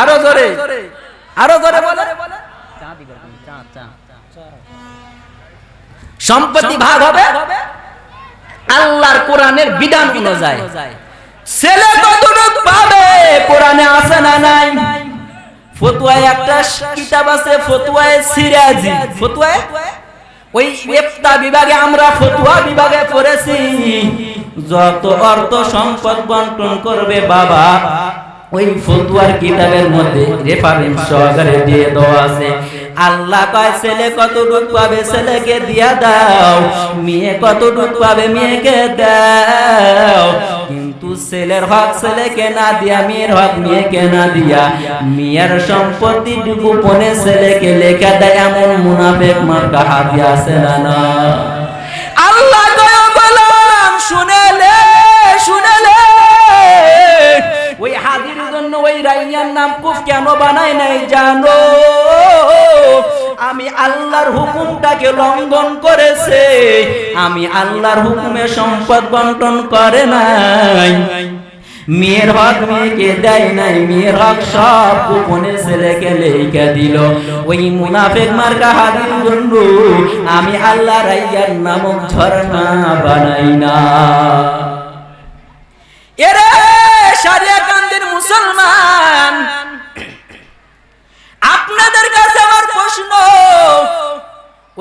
আরো জোরে, আরো জোরে বলে। সম্পত্তি ভাগ হবে আল্লাহর কোরআনের বিধান অনুযায়ী। ছেলে কতটুকু পাবে কোরআনে আছে না নাই? ফতোয়ায় একটা কিতাব আছে, ফতোয়ায়ে সিরাজি। ফতোয়ায়ে ওই ইফতা বিভাগে আমরা ফতোয়া বিভাগে পড়েছি, যত অর্থ সম্পদ বন্টন করবে বাবা ওই ফতোয়ার কিতাবের মধ্যে রেফারেন্স সহকারে দিয়ে দেওয়া আছে। আল্লাহ কয় ছেলে কতটুকু পাবে ছেলেকে দিয়া দাও, মেয়ে কতটুকু পাবে মেয়েকে দাও। কিন্তু ছেলের হক ছেলেকে না দিয়া, মেয়ের হক মেয়েকে না দিয়া, মেয়ের সম্পত্তি গোপনে ছেলেকে লেখা দেয়, এমন মুনাফিক মার্কা হাদি আছে না? আল্লাহ কয় বললাম শুনেলে, শুনেলে ওই হাদির জন্য ওই রাইয়ার নাম কুফ কেন বানাই নাই জানো? আমি আল্লাহর হুকুমটাকে লঙ্ঘন করেছে, আমি আল্লাহর হুকুমে সম্পদ বন্টন করে নাই, মেয়ের হক মেয়েকে দেয় নাই, মেয়ের হক সব গোপনে ছেলেকে লেখা দিল। ওই মুনাফিক মার্কা হাদির জন্য আমি আল্লাহ রাইয়ার নামক ঝর্ণা বানাই না। এরে শারিয়াকান্দির মুসলমান, আপনাদের কাছে আমার প্রশ্ন,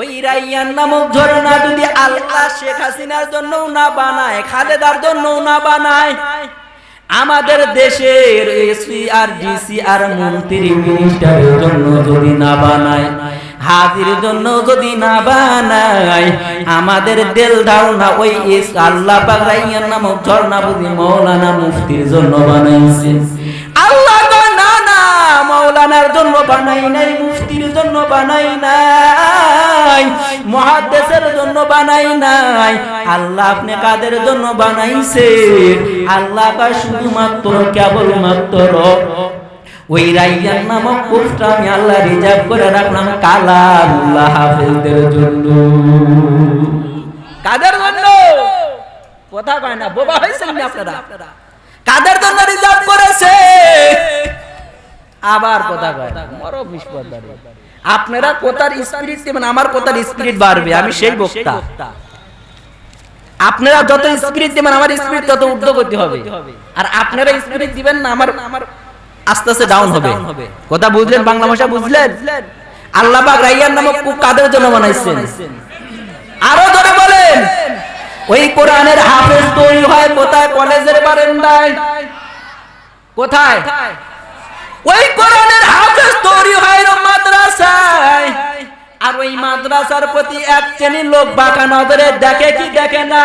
ওই রাইয়ান নামক ঝর্ণা যদি আল্লাহ শেখ হাসিনার জন্য না বানায়, খালেদার জন্য না বানায়, আমাদের দেশের এসপি আর ডিসি আর মন্ত্রী মিনিস্টারের জন্য যদি না বানায়, হাজির জন্য যদি না বানায়, আমাদের দিল ধারণা ওই আল্লাহ পাক রাইয়ান নামক ঝর্ণা বুঝি মাওলানা মুফতির জন্য বানাইছে। আল্লাহ না না, মাওলানার জন্য বানাই নাই, মুফতির জন্য বানাই নাই, মুহাদ্দিসের জন্য বানাই নাই। আল্লাহ আপনি কাদের জন্য বানাইছে? আল্লাহ কা শুধুমাত্র কেবলমাত্র ওই রাইয়ান নামক কুফটা আমি আল্লাহ রিজার্ভ করে রাখলাম কালামুল্লাহ হাফেজদের জন্য। কাদের জন্য? কথা কয় না, বোবা হয়েছেন না আপনারা? কাদের জন্য রিজার্ভ করেছে? আবার কথা কয় মরো বিস্পদারে। আপনারা কথার স্পিরিট দিবেন, আমার কথার স্পিরিট বাড়বে, আমি সেই বক্তা। আপনারা যত স্পিরিট দিবেন আমার স্পিরিট তত ঊর্ধ্বগতি হবে, আর আপনারা স্পিরিট দিবেন না আমার আস্তে আস্তে ডাউন হবে। কথা বুঝলেন? বাংলা ভাষা বুঝলেন? আল্লাহ পাক রাইয়ান নামক কুফ কাদের জন্য বানাইছেন? আরো ধরে বলেন। ওই কোরআনের হাফেজ তৈরি হয় কোথায়? কলেজের বারান্দায়। কোথায়? ওই কোরআনের হাফেজ তৈরি হয় মাদ্রাসায়। আর ওই মাদ্রাসার প্রতি এক শ্রেণীর লোক বাঁকা নজরে দেখে কি দেখে না?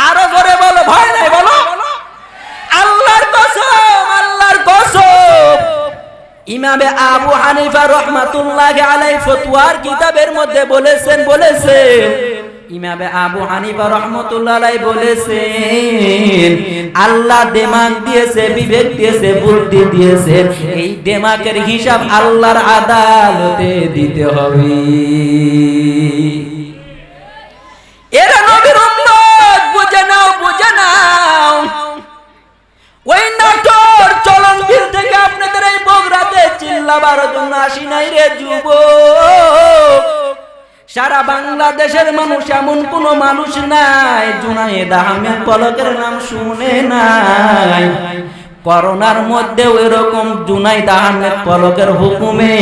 আরো ধরে বলো, ভয় নাই বলো। আল্লাহর কসম, আল্লাহর কসম, ইমামে আবু হানিফা রাহমাতুল্লাহি আলাইহি ফতোয়ার কিতাবের মধ্যে বলেছেন, ইমামে আবু হানিফা রাহমাতুল্লাহি আলাইহি বলেছেন, আল্লাহ দিমাগ দিয়েছে, বিবেক দিয়েছে, বুদ্ধি দিয়েছে, এই দিমাগের হিসাব আল্লাহর আদালতে দিতে হবে। এরা নবীর উম্মত, বুঝে নাও, বুঝে নাও। ওই নাটোর চলনবিল থেকে আপনাদের এই বগুড়াতে চিল্লাবার জন্য আসি নাই রে যুবক। সারা বাংলাদেশের মানুষ এমন কোন মানুষ নাই জুনায়েদ আহমেদ পলকের নাম শুনে নাই। করোনার মধ্যেও এরকম জুনায়েদ আহমেদ পলকের হুকুমে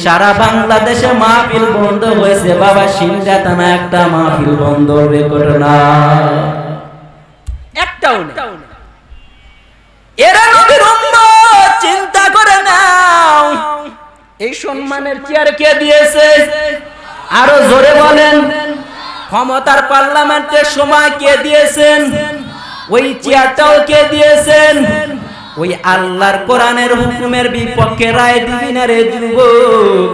সারা বাংলাদেশে মাহফিল বন্ধ হয়েছে। বাবা সিংড়া থানা একটা মাহফিল বন্ধ রেকর্ড না, একটাও না। এরা নবীর উম্মত, চিন্তা করে নাও এই সম্মানের চেয়ার কে দিয়েছে? আরো জোরে বলেন। ক্ষমতার পার্লামেন্টের সময় কে দিয়েছেন? ওই চেয়ারটাও কে দিয়েছেন? ওই আল্লাহর কোরআনের হুকুমের বিপক্ষে রায় দিবি না রে যুবক।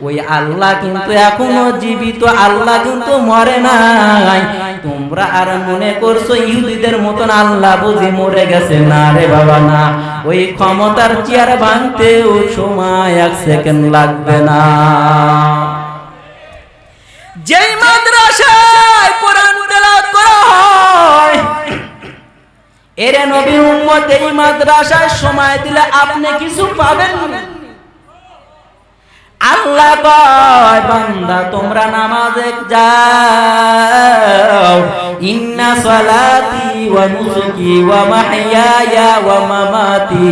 ওই আল্লাহ কিন্তু এখনো জীবিত, আল্লাহ কিন্তু মরে নাই। তোমরা আর মনে করছো ইহুদিদের মতন আল্লাহ বুঝি মরে গেছে? না রে বাবা, না। ওই ক্ষমতার চেয়ার ভাঙতেও সময় 1 সেকেন্ড লাগবে না। যেই মাদ্রাসায় কোরআন তেলাওয়াত করা হয়, এরে নবীর উম্মত এই মাদ্রাসায় সময় দিলে আপনি কিছু পাবেন না। আল্লাহ কয় বান্দা তোমরা নামাজে যাও, ইন্না সালাতি ওয়া নুসুকি ওয়া মাহইয়ায়া ওয়া মামাতি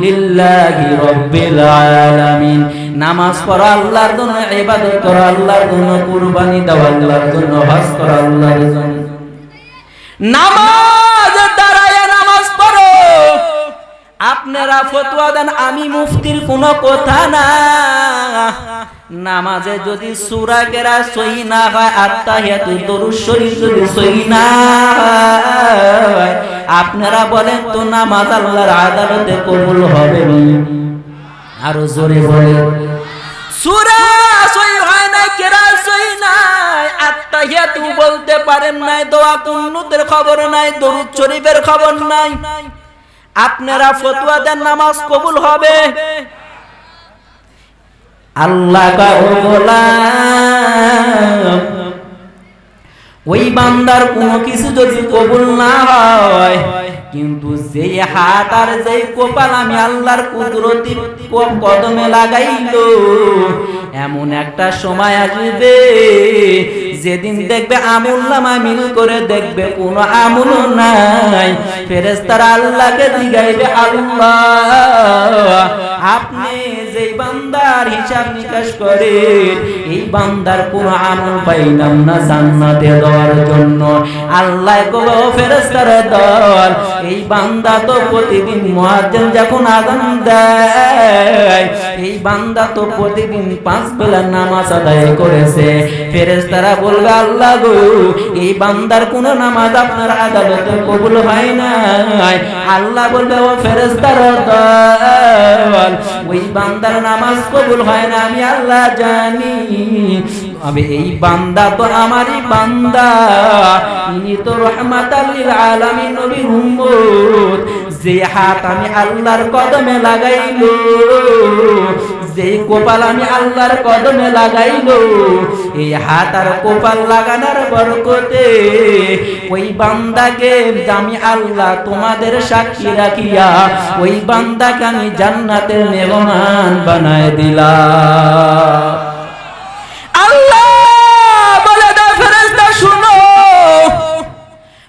লিল্লাহি রাব্বিল আলামিন। নামাজ পড়ো আল্লাহর জন্য, ইবাদত করো আল্লাহর জন্য, কুরবানি দাও আল্লাহর জন্য, হজ করো আল্লাহর জন্য। নামাজ দাঁড়ায় নামাজ পড়ো। আপনারা ফতোয়া দেন আমি মুফতির কোনো কথা না। নামাজে যদি সূরা কেরা সহি না হয়, আত্তাহিয়াতু দরুদ শরীফ যদি সহি না হয়, আপনারা বলেন তো নামাজ আল্লাহর আদালতে কবুল হবে না? আরো জোরে বলেন। সূরা সহি হয় না, কেরা সহি নাই, আত্তাহিয়াতু বলতে পারেন নাই, দোয়া কুনুতের খবর নাই, দরুদ শরীফের খবর নাই, আপনারা ফতোয়া দেন নামাজ কবুল হবে? আল্লাহ কা গোলাম, ওই বান্দার কোনো কিছু যদি কবুল না হয়, কিন্তু যেই হাত আর যেই কপাল আমি আল্লাহর কুদরতি কদমে লাগাইলো, এমন একটা সময় আসবে যেদিন দেখবে আমুল্লামা মিল করে দেখবে কোনো আমল নাই। ফেরেশতারা আল্লাহকে জিগাইবে, আল্লাহ আপনি যেই বান্দার হিসাব নিকাশ করে এই বান্দার কোনো আমল পাইলাম না জান্নাতে দেওয়ার জন্য। আল্লাহ বলো ফেরেশতারা দল, এই বান্দা তো প্রতিদিন মুয়াজ্জিন যখন আযান দেয়, এই বান্দা তো প্রতিদিন 5 বেলা নামাজ আদায় করেছে। ফেরেশতারা বলবে, আল্লাহ গো এই বান্দার কোনো নামাজ আপনার আদালতে কবুল হয় নাই। আল্লাহ বলবে, ও ফেরেশতারা দল, ওই বান্দার নামাজ কবুল হয় না আমি আল্লাহ জানি। আমি এই বান্দা তো আমারই বান্দা, ইনি তো রাহমাতাল লিল আলামিন নবীর উম্মত। যে হাত আমি আল্লাহর কদমে লাগাইলো, যে কপাল আমি আল্লাহর কদমে লাগাইলো, এই হাত আর কপাল লাগানোর বরকতে ওই বান্দাকে আমি আল্লাহ তোমাদের সাক্ষী রাখিয়া ওই বান্দাকে আমি জান্নাতের মেহমান বানায় দিলাম। আল্লাহ বলে দাও ফেরেশতা শুনো,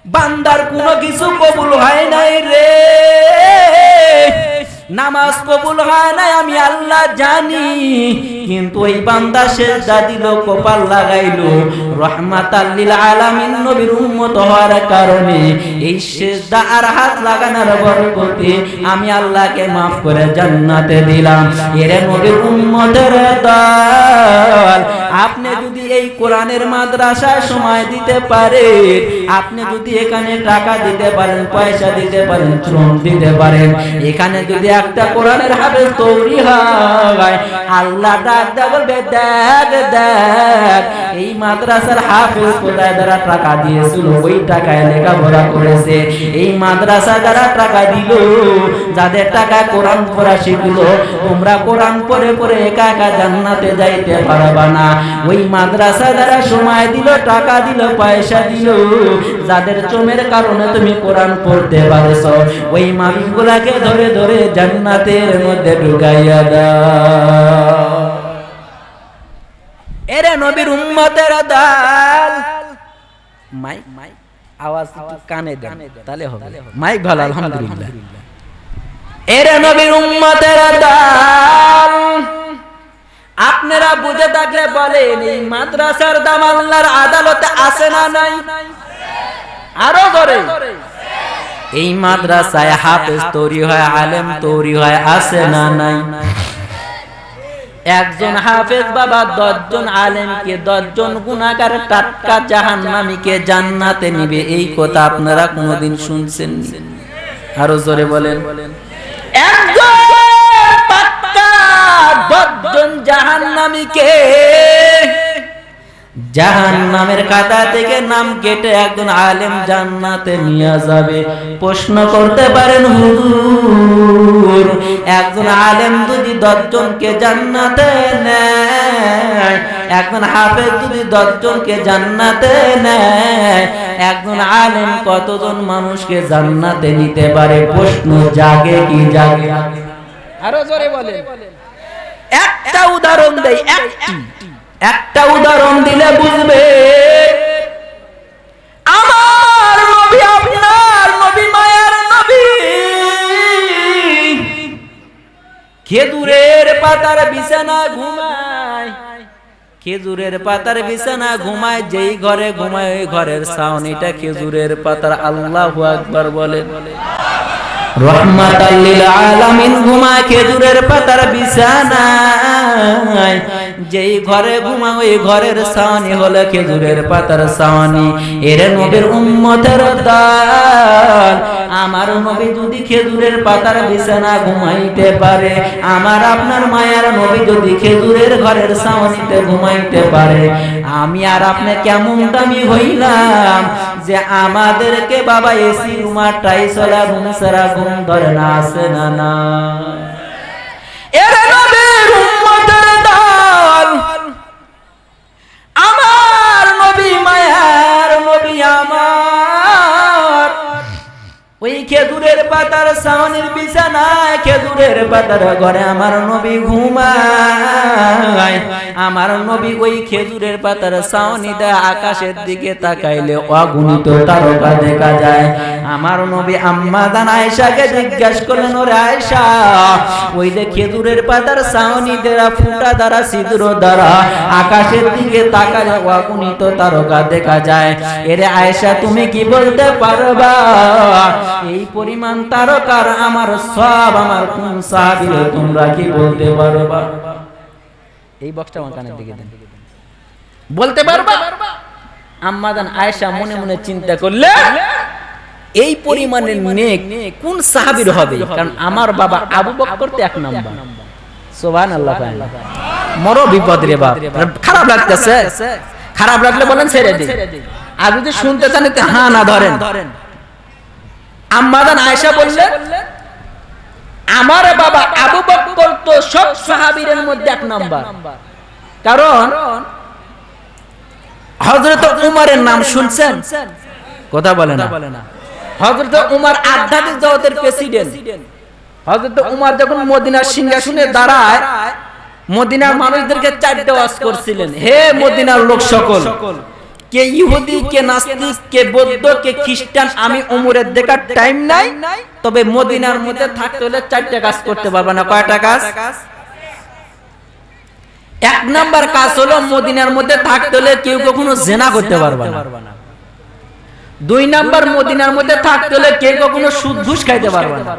বান্দার কোনো কিছু কবুল হয় নাই রে, নামাজ কবুল হয় নাই আমি আল্লাহ জানি, কিন্তু ওই বান্দা সিজদা দিল, কপাল লাগাইলো, রাহমাতাল লিল আলামিন নবীর উম্মত হওয়ার কারণে এই সিজদা আর হাত লাগানোর বরকতে আমি আল্লাহকে maaf করে জান্নাতে দিলাম। এর নবীর উম্মতের দল, আপনি যদি এই কোরআনের মাদ্রাসায় সময় দিতে পারেন, আপনি যদি এখানে টাকা দিতে পারেন, পয়সা দিতে পারেন, শ্রম দিতে পারেন, এখানে যদি একটা কোরআনের হাফেজ তৈরি হয়, আল্লাহ ডাক বলবে, দেখ দেখ এই মাদ্রাসার হাফেজ কোথায় যারা টাকা দিয়েছিল ওই টাকায় লেখাপড়া করেছে, এই মাদ্রাসা যারা টাকা দিল, যাদের টাকা কোরআন পড়া শিখলো, তোমরা কোরআন পড়ে পড়ে একা একা জান্নাতে যাইতে পারবা না। ওই মাদ্রাসা যারা সময় দিল, টাকা দিল, পয়সা দিল, যাদের চোমের কারণে তুমি কোরআন পড়তে পারছো, ওই মালিকগুলাকে ধরে ধরে জান্নাতের মধ্যে ঢুকাইয়া দাও। এরে নবীর উম্মতের দল, মাইক আওয়াজ কানে দেন তাহলে হবে, মাইক ভালো আলহামদুলিল্লাহ। এরে নবীর উম্মতের দল, আপনারা বুঝে থাকলে বলেন এই মাদ্রাসার দাম আল্লাহর আদালতে আছে না নাই? আরো ধরে এই মাদ্রাসায় হাফেজ তৈরি হয়, আলেম তৈরি হয়, আছে না নাই? একজন হাফেজ বাবা 10 জন আলেমকে, 10 জন গুনাহগার টাটকা জাহান্নামীকে জান্নাতে নিবে, এই কথা আপনারা কোনোদিন শুনছেন? আরো জোরে বলেন। একজন পাক্কা 10 জন জাহান্নামীকে জাহান্নামের খাতা থেকে নাম কেটে একজন আলেম জান্নাতে নিয়ে যাবে। প্রশ্ন করতে পারেন হুজুর, একজন আলেম যদি 10 জনকে জান্নাতে নেয়, একজন হাফেজ যদি 10 জনকে জান্নাতে নেয়, একজন আলেম কতজন মানুষকে জান্নাতে নিতে পারে? প্রশ্ন জাগে কি জাগে? আরো জোরে বলেন। একটা উদাহরণ দেই, একটা উদাহরণ দিলে বুঝবে। আমার নবী, আপনার নবী, মায়ার নবী খেজুরের পাতার বিছানা ঘুমায়, খেজুরের পাতার বিছানা ঘুমায়। যেই ঘরে ঘুমায় ওই ঘরের ছাউনিটা খেজুরের পাতার। আল্লাহু আকবার বলেন। রহমাতাল লিল আলামিন ঘুমায় খেজুরের পাতার বিছানায়। যেই ঘরে ঘুমায় ওই ঘরের ছাউনি হলো খেজুরের পাতার ছাউনি। এর নবীর উম্মতের দল, আমার নবী যদি খেজুরের পাতার বিছানা ঘুমাইতে পারে, আমার আপনার মায়ার নবী যদি খেজুরের ঘরের ছাউনিতে ঘুমাইতে পারে, আমি আর আপনি কেমন দামি হইলাম যে আমাদেরকে বাবা এসি রুমা টাইসলা রুম সারা ঘুম ধরে না, আছে না না? এর নবীর উম্মতের দল, আমার নবী, মায়ার নবী আমার, ওই খেজুরের পাতার ছাউনির বিছানায় খেজুরের পাতার ঘরে আমার নবী ঘুমায়। আমার নবী ওই খেজুরের পাতার ছাউনিতে আকাশের দিকে তাকাইলে অগণিত তারকা দেখা যায়। আমার নবী আম্মা জান আয়েশাকে জিজ্ঞাসা করলেন, ওরে আয়েশা, ওই যে খেজুরের পাতার ছাউনি দ্বারা, ফুটা দ্বারা, ছিদ্র দ্বারা আকাশের দিকে তাকালে অগণিত তারকা দেখা যায়। এরে আয়েশা, তুমি কি বলতে পারবা এই পরিমাণ তারকার আমার সব আমার কোন সাহাবী? তোমরা কি বলতে পারবা? এই বক্সটা আমার কানের দিকে দেন। বলতে পারবা? আম্মা জান আয়েশা মনে মনে চিন্তা করলে এই পরিমাণের নেক কোন সাহাবীর হবে? কারণ আমার বাবা আবু বকর তো 1 নাম্বার। সুবহানাল্লাহ। মরো বিপদ রে বাপ। খারাপ লাগতেছে? খারাপ লাগলে বলেন ছেড়ে দিই। আর যদি শুনতে চান তো হ্যাঁ না ধরেন। আম্মা জান আয়েশা বললেন, আমার বাবা আবু বকর তো সব সাহাবীদের মধ্যে 1 নাম্বার। কারণ হযরত উমরের নাম শুনছেন? কথা বলে না। হযরত উমর আধ্যাত্মিক জগতের প্রেসিডেন্ট। হযরত উমর যখন মদিনার সিংহাসনে দাঁড়ায়, মদিনার মানুষদেরকে 4টে ওয়াজ করছিলেন। হে মদিনার লোক সকল, কে ইহুদি, কে নাস্তিক, কে বৌদ্ধ, কে খ্রিস্টান, আমি উমরের দেখার টাইম নাই। তবে মদিনার মধ্যে থাকতে হলে 4টে কাজ করতে পারবে না। কয়টা কাজ? 1 নাম্বার কাজ হলো মদিনার মধ্যে থাকতে হলে কেউ কখনো জিনা করতে পারবে না। 2 নাম্বার, মদিনার মধ্যে থাকতে হলে কেউ কখনো সুদ ঘুষ খাইতে পারবে না।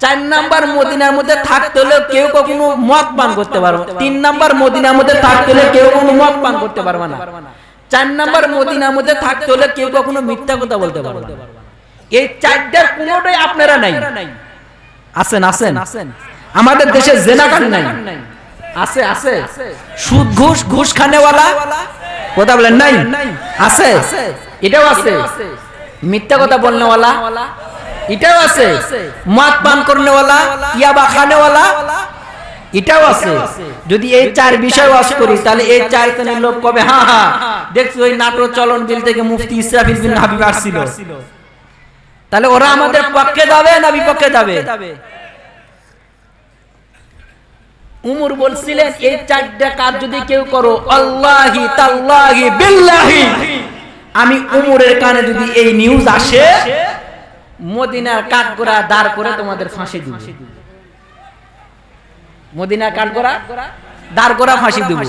4 নাম্বার, মদিনার মধ্যে থাকতে হলে কেউ কখনো মদ পান করতে পারবে না। 3 নাম্বার, মদিনার মধ্যে থাকতে হলে কেউ কখনো মদ পান করতে পারবে না। 4 নাম্বার, মদিনার মধ্যে থাকতে হলে কেউ কখনো মিথ্যা কথা বলতে পারবে না। এই 4টার কোনোটাই আপনারা নাই। আছেন? আছেন? আমাদের দেশে জিনাকার নাই। আছে? আছে? সুদ ঘুষ খানেওয়ালা, কথা বলেন নাই? আছে? এটাও আছে। মিথ্যা কথা বলনেওয়ালা, এটাও আছে। মদ পান করনেওয়ালা, ইয়াবা খানেওয়ালা, এটাও আছে। যদি এই 4 বিষয় ওয়াজ করি তাহলে এই 4 শ্রেণীর লোক কবে হ্যাঁ হ্যাঁ দেখছি ওই নাটোর চলন বিল থেকে মুফতি ইসরাফিল বিন হাবিব আসছিল, তাহলে ওরা আমাদের পক্ষে যাবে না বিপক্ষে যাবে? উমর বলছিলেন এই 4টা কাজ যদি কেউ করো, আল্লাহি তাল্লাহি বিল্লাহি, আমি উমরের কানে যদি এই নিউজ আসে, মদিনার কাঠগড়া দাঁড় করে তোমাদের ফাঁসি দিব। মদিনার কাঠগড়া দাঁড় করা ফাঁসি দেব।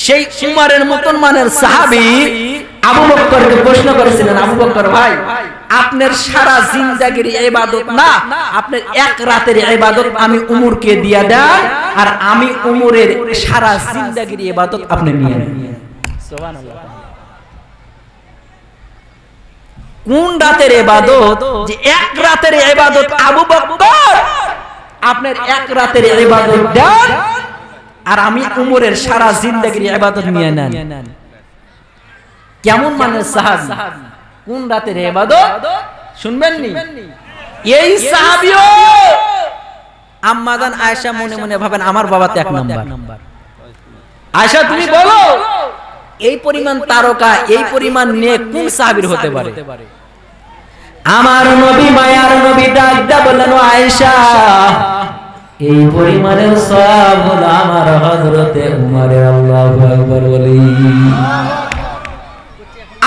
সেই উমরের মতন মানের সাহাবী আবু বকরকে প্রশ্ন করেছিলেন, আবু বকর ভাই, আপনার সারা জিন্দেগীর ইবাদত না, আপনার 1 রাতের ইবাদত আমি উমরকে দিয়া দেন, আর আমি উমরের সারা জিন্দেগীর ইবাদত আপনি নিয়ে নেন। সুবহানাল্লাহ। কোন রাতের ইবাদত? যে 1 রাতের ইবাদত আবু বকর আপনার 1 রাতের ইবাদত দেন, আর আমি উমরের সারা জিন্দেগীর ইবাদত নিয়ে নেন। কেমন মানের সাহাবী, কোন রাতের ইবাদত শুনবেন নি? এই সাহাবীও আম্মা জান আয়েশা মনে মনে ভাবেন আমার বাবা তো এক নাম্বার। আয়েশা তুমি বলো এই পরিমাণ তারকা, এই পরিমাণ নেক কোন সাহাবীর হতে পারে? আমার নবী মায়ার নবী ডাকদা বললেন আয়েশা এই পরিমাণের সওয়াব হলো আমার হযরতে উমরের। আল্লাহু আকবার বলি।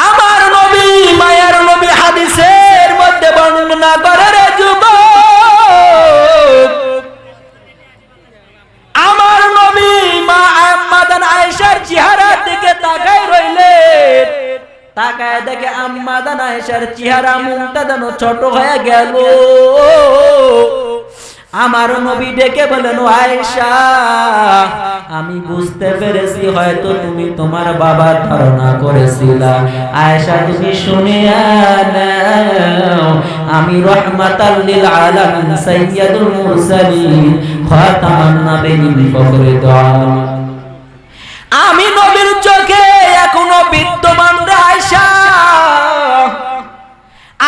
আমার নবী মায়ার নবী হাদিসের মধ্যে বর্ণনা করে রে যুবক, আমার নবী মা আম্মাদান আয়েশার চেহারার দিকে তাকায় রইলেন, তাকায় দেখে আম্মাদান আয়েশার চেহারা মুখটা যেন ছোট হয়ে গেল। আমার নবী ডেকে বলেন আয়েশা আমি বুঝতে পেরেছি হয়তো তুমি তোমার বাবার ধারণা করেছিলা। আয়েশা তুমি শুনে নাও আমি রাহমাতাল লিল আলামিন সাইয়্যিদুল মুরসালিন খাতামান নাবিয়্যিন ফখরুদ আলম, আমি নবীর চোখে এখনো বিদ্যমান রে আয়েশা।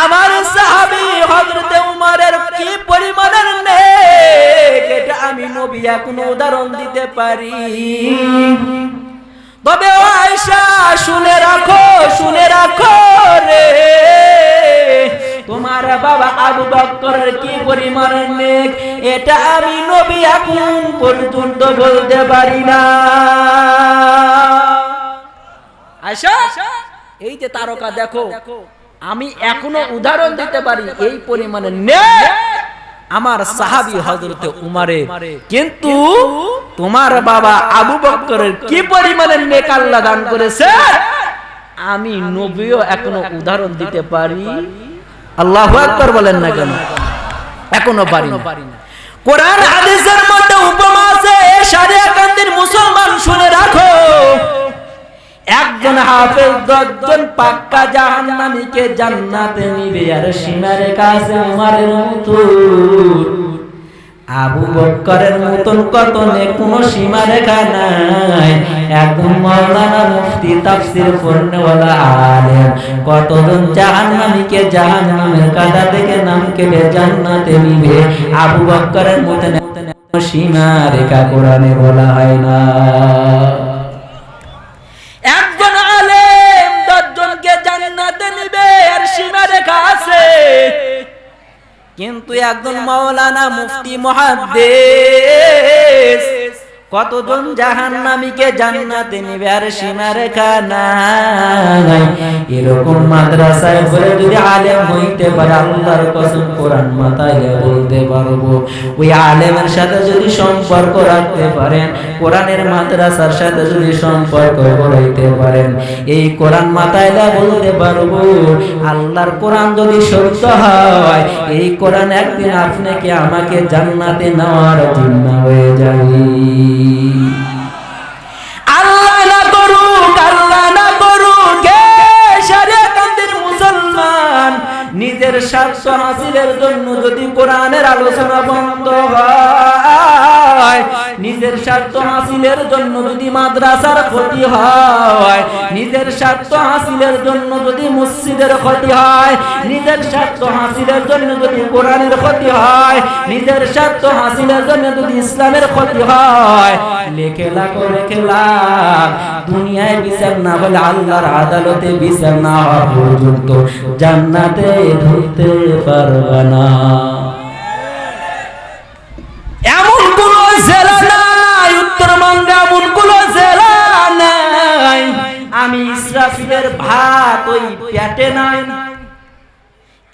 আমার সাহাবী হযরত উমরের কি পরিমাণের নেক এটা আমি নবী এখনো উদাহরণ দিতে পারি। তবে আয়েশা শুনে রাখো রে, তোমার বাবা আবু বকরের কি পরিমাণের নেক এটা আমি নবী এখন পর্যন্ত বলতে পারি না। আয়েশা এই যে তারকা দেখো, আমি এখনো উদাহরণ দিতে পারি এই পরিমাণে নেক আমার সাহাবী হযরতে উমরের, কিন্তু তোমার বাবা আবু বকরের কি পরিমাণে নেক আল্লাহ দান করেছে আমি নবীও এখনো উদাহরণ দিতে পারি। আল্লাহু আকবার বলেন না কেন? এখনো পারি না। কোরআন হাদিসের মধ্যে উপমা আছে, শরিয়াকান্দির মুসলমান শুনে রাখো, একজন হাফেজ 10 জন পাক্কা জাহান্নামীকে জান্নাতে নিবে, আর সীমার কাছে উমরের মতন আবু বকরের মতন কত নেক কোনো সীমা রেখা নাই। একদম মাওলানা মুফতি তাফসীর পড়নেওয়ালা আলেম কতজন জাহান্নামীকে জাহান্নামের কাঁটা থেকে নাম কেটে জান্নাতে নিবে, আবু বকরের মতন সীমা রেখা কোরআনে বলা হয় না। একজন আলেম 10 জনকে জান্নাতে নিবে আর সীমা রেখা আছে, কিন্তু একজন মাওলানা মুফতি মুহাদ্দিস কতজন জাহান্নামীকে জান্নাতে নিবে আর সীমা রেখা নাই। এরকম মাদ্রাসায় পড়ে যদি আলেম হইতে পারে আল্লাহর কসম কোরআন মাথায় বলতে পারবো, ওই আলেমের সাথে যদি সম্পর্ক রাখতে পারেন, কোরআনের মাদ্রাসার সাথে যদি সম্পর্ক গড়াইতে পারেন, এই কোরআন মাথায় বলতে পারবো আল্লাহর কোরআন যদি সত্য হয় এই কোরআন একদিন আপনাকে আমাকে জান্নাতে নেওয়ার জিম্মা হয়ে যাবে। আল্লাহ না করুক শরিয়াকান্দির মুসলমান নিজের স্বার্থ হাসিলের জন্য যদি কোরআনের আলোচনা বন্ধ হয়, নিজের স্বার্থ হাসিলের জন্য যদি মাদ্রাসার ক্ষতি হয়, নিজের স্বার্থ হাসিলের জন্য যদি মসজিদের ক্ষতি হয়, নিজের স্বার্থ হাসিলের জন্য যদি কোরআনের ক্ষতি হয়, নিজের স্বার্থ হাসিলের জন্য যদি ইসলামের ক্ষতি হয়, লেখে লাখ দুনিয়ায় বিচার না হলে আল্লাহর আদালতে বিচার না হওয়া পর্যন্ত জান্নাতে ঢুকতে পারবে না। এমন কোন জেলা নাই, উত্তরবঙ্গে এমন কোন জেলা নাই আমি ইসরাফিলের ভাত ওই পেটে নাই।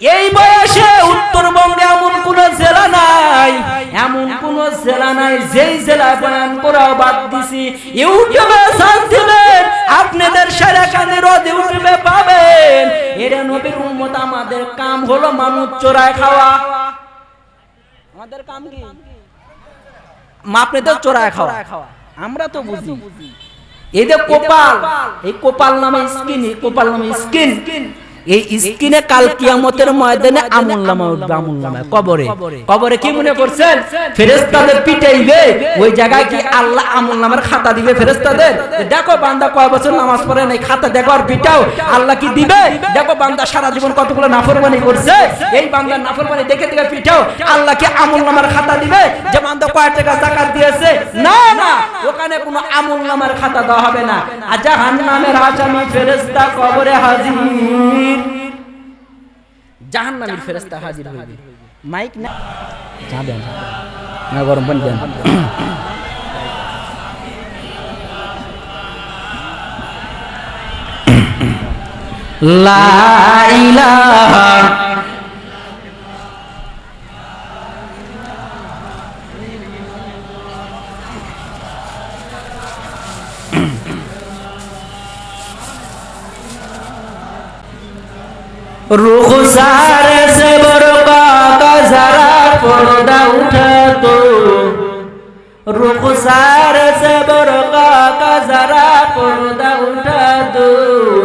এই বয়সে উত্তরবঙ্গে এমন কোন জেলা নাই, এমন কোন জেলা নাই যেই জেলা বয়ান করাও বাদ দিছি। ইউটিউবে সার্চ দিবেন আপনাদের শরিয়াকান্দির ইউটিউবে পাবেন। এরা নবীর উম্মত, আমাদের কাম হলো মানুষ চোরায় খাওয়া। আমাদের কাম কি? আপনাদের চোরায় খাওয়া, আমরা তো বুঝি। এই যে কোপাল, এই কোপাল নামে স্কিন, কোপাল নামে স্কিন এই স্ক্রিনে কাল কিয়ামতের ময়দানে আমুলনামা উঠবে, আমুলনামা কবরে। কবরে কি মনে করছেন ফেরেশতাদের পিটাইবে? ওই জায়গায় কি আল্লাহ আমুলনামার খাতা দিবে ফেরেশতাদের? দেখো বান্দা কয় বছর নামাজ পড়ে নাই, খাতা দেখো আর পিটাও। আল্লাহ কি দিবে? দেখো বান্দা সারা জীবন কতগুলো নাফরমানি করছে, এই বান্দার নাফরমানি দেখে দেখে পিটাও। আল্লাহ কি আমুলনামার খাতা দিবে যে বান্দা কয় টাকা যাকাত দিয়েছে? না না, ওখানে কোনো আমুলনামার খাতা দেওয়া হবে না। আর জাহান্নামের আসামি ফেরেশতা কবরে হাজির, জাহান্নামের ফেরেশতা হাজির হইবে। মাইক না চা দেন না, গরম পানি দেন। লা ইলাহা रुखसार से बरका का जरा पर्दा उठा दो, रुखसार से बरका का जरा पर्दा उठा दो,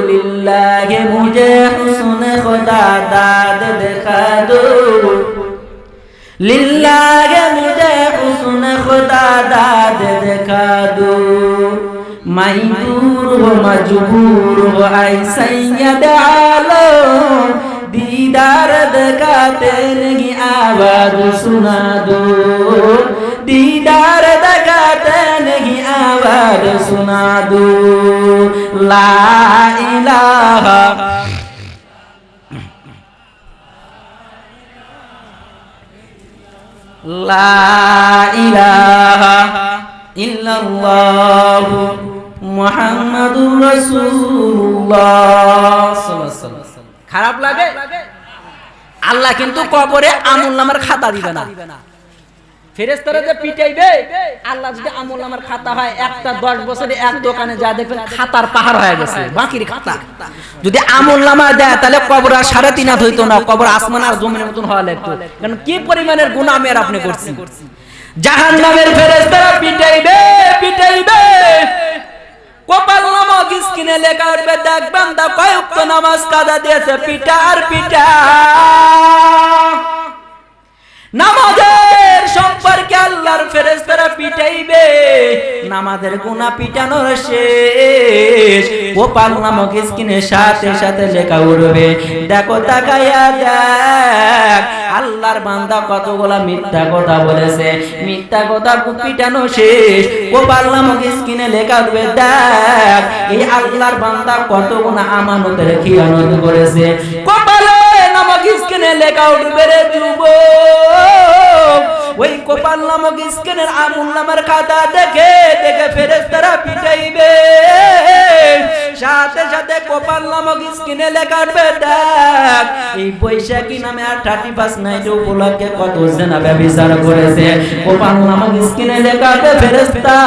लिल्लाहि मुझे हुस्न खुदा दाद दिखा दो, लिल्लाहि मुझे हुस्न खुदा दाद दिखा दो, मजबूर हो मजबूर हो ऐ सैयद आलम, दीदार दिखाते नहीं आवाज सुना दो, दीदार दिखाते नहीं आवाज सुना दो। ला इलाहा ला इलाहा इल्लल्लाह মুহাম্মাদুর রাসূলুল্লাহ। খারাপ লাগে? আল্লাহ কিন্তু কবরে আমুলনামার খাতা দিবে না। ফেরেশতারা যে পিটাইবে, আল্লাহ যদি আমুলনামার খাতা হয়, একটা 10 বছরে এক দোকানে যা দেখবেন খাতার পাহাড় হয়ে গেছে, বাকির খাতা। যদি আমুলনামা দেয় তাহলে কবর আর 3.5 হাত হইতো না, কবর আসমান আর জমিনের মতন হওয়া লাগতো। কারণ কি পরিমাণের গুনাহ আমি আর আপনি করছি। জাহান্নামের ফেরেশতারা পিটাইবে পিটাইবে, কপাল নামক স্ক্রিনে লেখা উঠবে, দেখ বান্দা কয় ওয়াক্ত নামাজ কাজা দিয়েছে, পিটা আর পিটা। নামাজের সম্পর্কে আল্লাহর ফেরেশতারা পিটাইবে, নামাজের গুনাহ পিটানোর শেষ, কপাল নামক স্ক্রিনে সাথে সাথে লেখা উঠবে, দেখো তাকাইয়া দেখ আল্লাহর বান্দা কতগুলা মিথ্যা কথা বলেছে, মিথ্যা কথা পিটানো শেষ, কপাল নামক স্ক্রিনে লেখা উঠবে, দেখ এই আল্লাহর বান্দা কতগুলা আমানতের খিয়ানত করেছে, কপালে নামক স্ক্রিনে লেখা উঠবে রে যুবক। ওই কপাল নামক স্ক্রিনের আমুলনামার খাতা দেখে দেখে ফেরেশতারা পিটাইবে, সাথে সাথে কপাল নামক স্ক্রিনে লেখা উঠবে, দেখ এই বৈশাখী নামে আর 31 নাইট উপলক্ষে কত জেনা ব্যভিচার করেছে, কপাল নামক স্ক্রিনে লেখা উঠবে, ফেরেশতা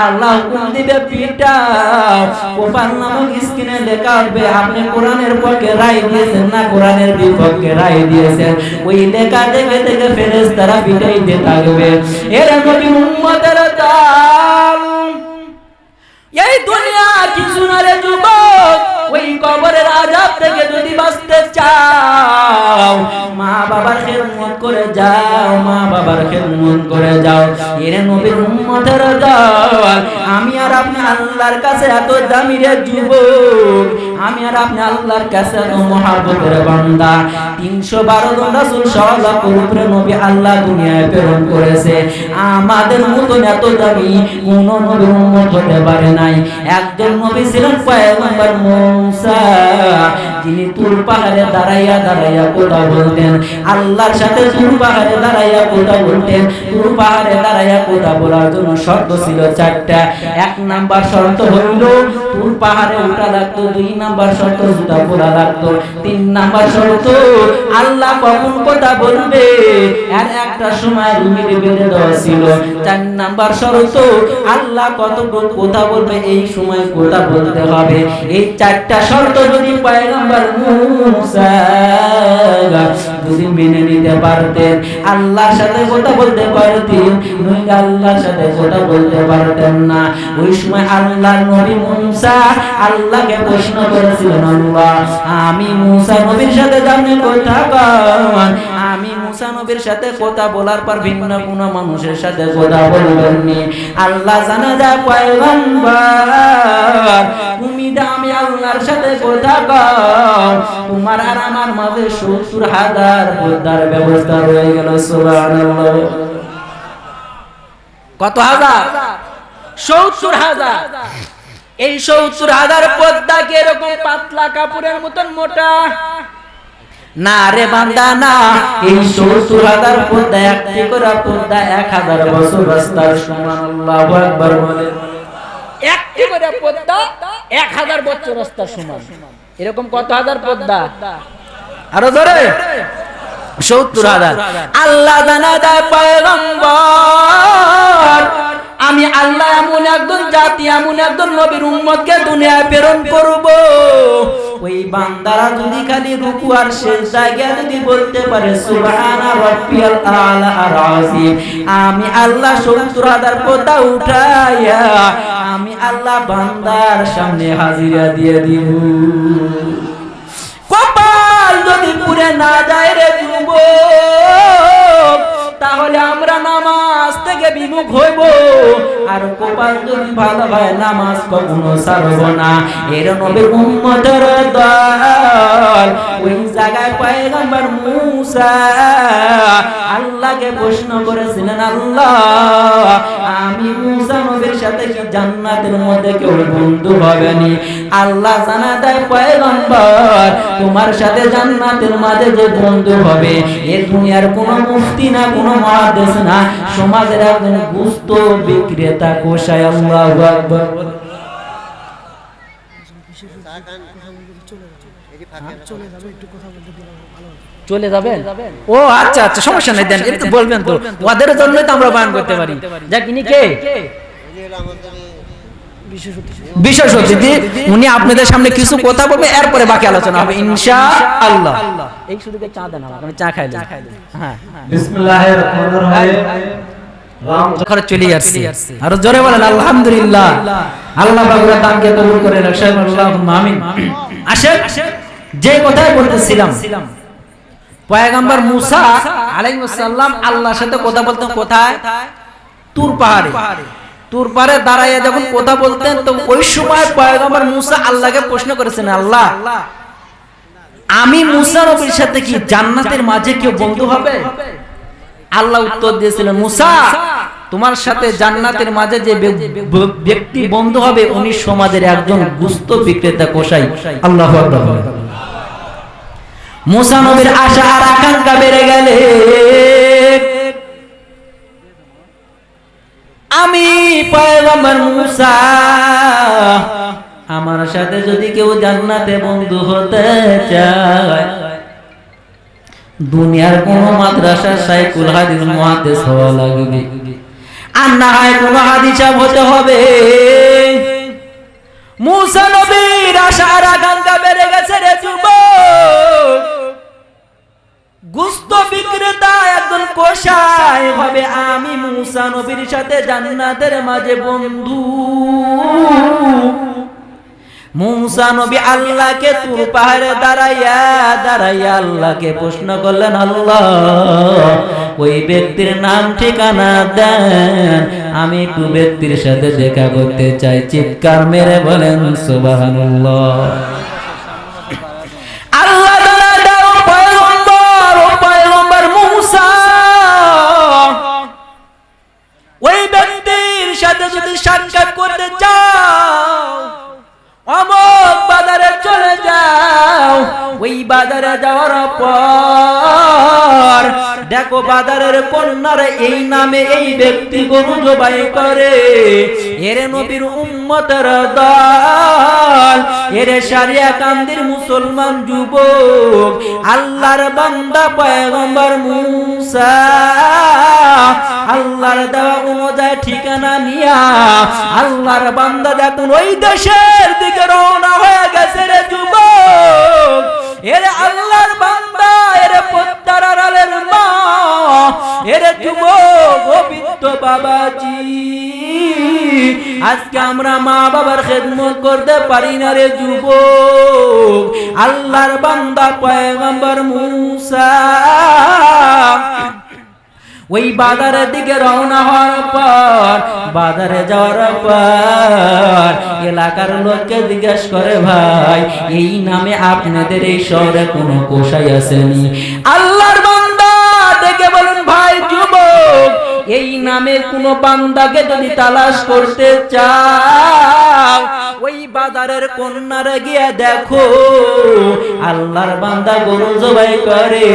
আল্লাহ হুকুম দিবে পিটাও, কপাল নামক স্ক্রিনে লেখা উঠবে, আপনি কোরআনের পক্ষে রায় দিয়েছেন না কোরআনের বিপক্ষে রায় দিয়েছেন। ওই লেখা দেখে দেখে ফেরেশতারা পিটাইতে থাকবে। এর নবী উম্মতের দল, এই দুনিয়া কিছু না রে যুবক, ওই কবরের আযাব থেকে যদি বাঁচতে চাও, মা বাবার খেদমত করে যাও, মা বাবার খেদমত করে যাও। এর নবীর উম্মতের দল, আমি আর আপনি আল্লাহর কাছে এত দামি রে যুবক, আমি আর আপনি আল্লাহর কাছে এত মহব্বতের বান্দা। 312 জন রাসূল সাল্লাল্লাহু আলাইহি নবী আল্লাহ দুনিয়ায় প্রেরণ করেছে, আমাদের মতন এত দামি কোন নবীর উম্মত হতে পারে নাই। একজন নবী ছিলেন পয়গম্বর মুসা, যিনি তুর পাহাড়ে দাঁড়াইয়া দাঁড়াইয়া কথা বলতেন, আল্লাহর সাথে তুর পাহাড়ে দাঁড়াইয়া কথা বলতেন। তুর পাহাড়ে দাঁড়াইয়া কথা বলার জন্য শর্ত ছিল 4টা। 1 নাম্বার শর্ত হইল তুর পাহাড়ে উঠা লাগতো, 2 নাম্বার শর্ত জুতা পরা লাগতো, 3 নাম্বার শর্ত আল্লাহ কখন কথা বলবে আর একটা সময় লিমিট বেঁধে দেওয়া ছিল। 4 নাম্বার শর্ত আল্লাহ কতক্ষণ কথা বলবে এই সময় কথা বলতে হবে। এই 4টা শর্ত যদি পয়গম্বর মুসা যদি মেনে নিতে পারতেন, আল্লাহর সাথে কথা বলতে পারতেন, নইলে আল্লাহর সাথে কথা বলতে পারতেন না। ওই সময় আল্লাহর নবী মুসা আল্লাহকে প্রশ্ন করেছিলেন, আল্লাহ আমি মুসা নবীর সাথে জানেন কথা কন, আমি মুসা নবীর সাথে কথা বলার পর ভিন্ন কোন মানুষের সাথে কথা বলবেননি। আল্লাহ জানা যায় পয়গম্বর তুমি আমি আল্লাহর সাথে কথা কও, তোমার আর আমার মাঝে ৭০,০০০ পর্দার ব্যবস্থা রয়ে গেল। সুবহানাল্লাহ। কত হাজার? ৭০,০০০। এই ৭০,০০০ পর্দা কি এরকম পাতলা কাপড়ের মতন মোটা? না রে বান্দা না, এই ৭০,০০০ পর্দা একটি করে পর্দা ১,০০০ বছর রাস্তার সমান। আল্লাহু আকবার বলে। একটি করে পর্দা ১,০০০ বছর রাস্তার সমান। এরকম কত হাজার পর্দা? আরো জোরে। ৭০,০০০। আল্লাহ জানা দেয় পয়গম্বর আমি আল্লাহ এমন একজন জাতি, এমন একজন নবীর উম্মতকে দুনিয়ায় প্রেরণ করব, ওই বান্দারা যদি খালি রুকু আর সিজদা গিয়ে যদি বলতে পারে সুবহানা রাব্বিয়াল আলা আর আযীম, আমি আল্লাহ ৭০,০০০ পর্দা উঠাইয়া আমি আল্লাহ বান্দার সামনে হাজিরা দিয়ে দিব। কপাল যদি পুরে না যায় রে যুবক, তাহলে আমরা নামাজ থেকে বিমুখ হইব। আর কপাল যদি ভালো হয় নামাজ কখনো ছাড়ব না। এর নবীর উম্মতের দল ওই জায়গায় পয়গম্বর মুসা আল্লাহকে প্রশ্ন করেছিলেন, আল্লাহ আমি মুসা নবীর সাথে কি জান্নাতের মধ্যে কেউ বন্ধু হবেনি? আল্লাহ জানা দেয় পয়গম্বর তোমার সাথে জান্নাতের মাঝে যে বন্ধু হবে এ দুনিয়ার কোনো মুফতি না, কোনো মুহাদ্দিস না, সমাজের একজন গোশত বিক্রেতা কোষায়। আল্লাহু আকবার। চলে যাবেন? ও আচ্ছা আচ্ছা, সমস্যা নাই, দেন এটা বলবেন তো, ওদের জন্যই তো আমরা বয়ান করতে পারি। যাক ইনি কে? বিশেষ অতিথি, উনি আপনাদের সামনে কিছু কথা বলবে, এরপরে বাকি আলোচনা হবে ইনশাআল্লাহ। এই শুধুকে চা দেন, আমি চা খাইলাম। হ্যাঁ বিসমিল্লাহির রহমানির রহিম। খরচ চলে আসছে, আর জোরে বলেন আলহামদুলিল্লাহ। আল্লাহ পাকের দানকে কবুল করে রাখেন, আল্লাহুম্মা আমিন। আসেন, যে কথাই বলতেছিলাম, পয়গম্বর মুসা আলাইহিস সালাম আল্লাহর সাথে কথা বলতেন কোথায়? তুর পাহাড়ে। তুর পাহাড়ে দাঁড়াইয়া যখন কথা বলতেন, তো ওই সময় পয়গম্বর মুসা আল্লাহকে প্রশ্ন করেছেন, আল্লাহ আমি মুসা নবীর সাথে কি জান্নাতের মাঝে কেউ বন্ধু হবে? আল্লাহ উত্তর দিয়েছিলেন, মুসা তোমার সাথে জান্নাতের মাঝে যে ব্যক্তি বন্ধু হবে উনি সমাজের একজন গোশত বিক্রেতা কসাই। আল্লাহু আকবার। মুসা নবীর আশা আর আকাঙ্ক্ষা বেড়ে গেলে, আমি পয়গম্বর মুসা আমার সাথে যদি কেউ জান্নাতে বন্ধু হতে চায়, দুনিয়ার কোন মাদ্রাসার শাইখুল হাদিস মুহাদ্দিস হওয়া লাগবে, আর না হয় কোন হাদিস হতে হবে। মুসা নবীর আশা আর আকাঙ্ক্ষা বেড়ে গেছে রে যুবক, গোশত বিক্রেতা একজন কসাই হবে, আমি মুসা নবীর সাথে জান্নাতের মাঝে বন্ধু। মুসা নবী আল্লাহকে তুর পাহাড়ে দাঁড়াইয়া দাঁড়াইয়া আল্লাহকে প্রশ্ন করলেন, আল্লাহ ওই ব্যক্তির নাম ঠিকানা দেন, আমি একটু ব্যক্তির সাথে দেখা করতে চাই। চিৎকার মেরে বলেন সুবহানাল্লাহ। আল্লাহ দাও পয়গম্বর, ও পয়গম্বর মুসা ওই ব্যক্তির সাথে যদি সাক্ষাৎ করতে চাও, অমুক বাজারে চলে যাও। ওই বাজারে যাওয়ার পর দেখো বাজারের কন্যারে এই নামে এই ব্যক্তি গরু জবাই করে, এর নবীর উম্মতের দল, এর শারিয়া কান্দির মুসলমান যুবক, আল্লাহর বান্দা পয়গম্বর মুসা আল্লাহর দেওয়া অনুযায়ী ঠিকানা নিয়া আল্লাহর বান্দা দেখুন ওই দেশের দিকে রওনা হয়ে গেছে রে যুবক। এরে আল্লাহর বান্দা, এরে পদ্মার আড়ালের মা, এরে যুবক ও বৃদ্ধ বাবাজি, আজকে আমরা মা বাবার খেদমত করতে পারি না রে যুবক। আল্লাহর বান্দা পয়গম্বর মূসা ওই বাজারের দিকে রওনা হওয়ার পর, বাজারে যাওয়ার পর এলাকার লোককে জিজ্ঞেস করে, ভাই এই নামে আপনাদের এই শহরে কোনো কসাই আসেনি? আল্লাহর বান্দা দেখে বলেন, ভাই যুবক, এই নামের কোন বান্দাকে যদি তালাশ করতে চাও, ওই বাজারের কন্যারে গিয়ে দেখো, আল্লাহর বান্দা গরু জবাই করে।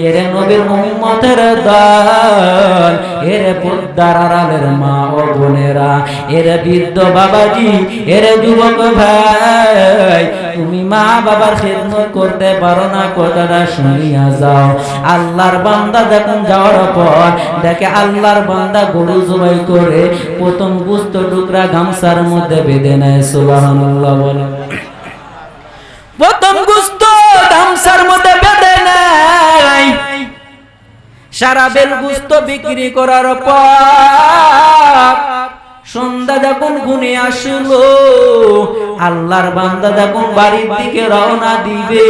এরে নবীর উম্মতের দল, এরে পদ্মার আড়ালের মা ও বোনেরা, এরে বৃদ্ধ বাবাজি, এরে যুবক ভাই, তুমি মা বাবার খেদমত করতে পারো না, কথাটা শুনিয়া যাও। আল্লাহর বান্দা দেখুন যাওয়ার পর দেখে আল্লাহর বান্দা গরু জবাই করে প্রথম গোশত টুকরা গামছার মধ্যে বেঁধে নেয়। সুবহানাল্লাহ বলে। প্রথম গোশত গামছার মধ্যে বেঁধে নেয়। সারা বেল গোশত বিক্রি করার পর সন্ধ্যা যখন ঘুনে আসলো, আল্লাহর বান্দা যখন বাড়ির দিকে রওনা দিবে,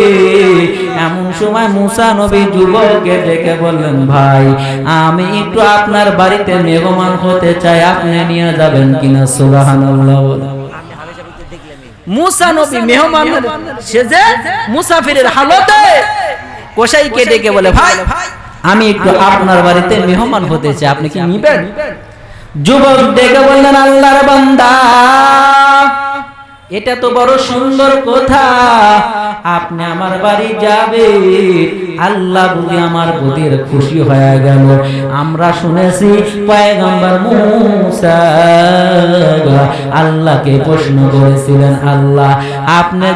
এমন সময় মুসা নবী যুবককে ডেকে বললেন, ভাই আমি একটু আপনার বাড়িতে মেহমান হতে চাই, আপনি নিয়ে যাবেন কিনা? সুবহানাল্লাহ। মুসা নবী মেহমান সেজে মুসাফিরের হালতে কসাইকে ডেকে বলে, ভাই আমি একটু আপনার বাড়িতে মেহমান হতে চাই, আপনি কি নিবেন? যুবক ডেকে বললেন, আল্লাহর বান্দা, এটা তো বড় সুন্দর কথা, আপনি আমার বাড়ি যাবে, আল্লাহ বুঝি আমার বুঝির খুশি হয়ে গেল। আমরা শুনেছি পয়গম্বর মূসা আল্লাহকে প্রশ্ন করেছিলেন, আল্লাহ আপনি